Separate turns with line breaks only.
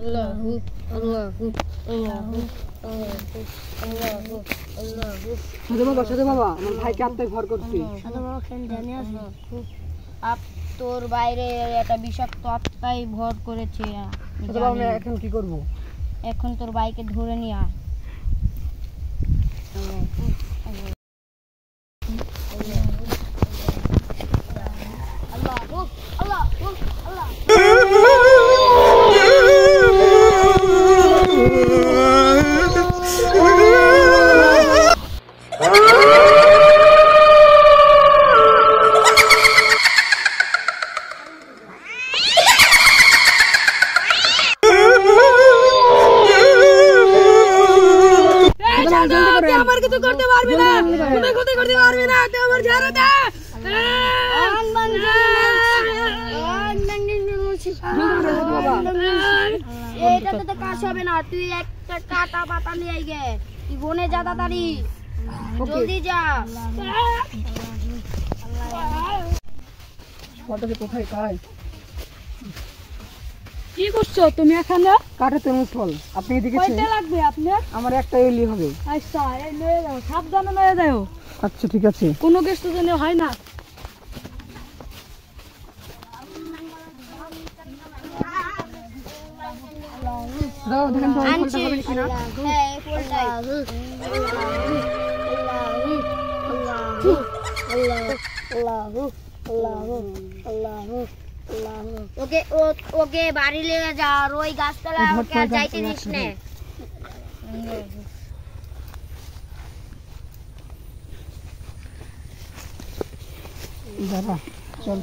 আল্লাহু আল্লাহু আল্লাহু আল্লাহু আল্লাহু আল্লাহু।
সাধু বাবা আমার ভাইকে আত্মায় ভর করছি।
সাধু বাবা কেন জানি আছে তোর বাইরে একটা বিষাক্ত আত্মায় ভর করেছে।
সাধু বাবা এখন কি করব?
এখন তোর ভাইকে ধরে নিয়ে আয়। আল্লাহু আল্লাহু আল্লাহু।
আমার কিছু করতে পারবি না, তুমি ক্ষতি করতে পারবি না, তুই আমার ছেড়ে দে।
এইটাতে তো কাজ হবে না, তুই একটা কাটা পাতা নিয়ে আই গে, তুই বনে যা তাড়াতাড়ি, জলদি যা।
কোথায় কাজ?
কি করছো তুমি এখানে?
কাটাতে ফল। আপনি এদিকে
কয়টা লাগবে আপনার?
আমার একটা এলি হবে।
আচ্ছা এই লয়ে যাও, সাবধানে লয়ে যাও।
আচ্ছা ঠিক আছে।
কোনো কেষ্ট যেন হয় না।
দাও দেখেন তো
আনছি।
ফলটা হবে কিনা।
হ্যাঁ এই ফলটাই। ওকে বাড়ি নিয়ে যা, আর ওই গাছতলা ওকে আর যাইতে দিস না।
দাঁড়া চল।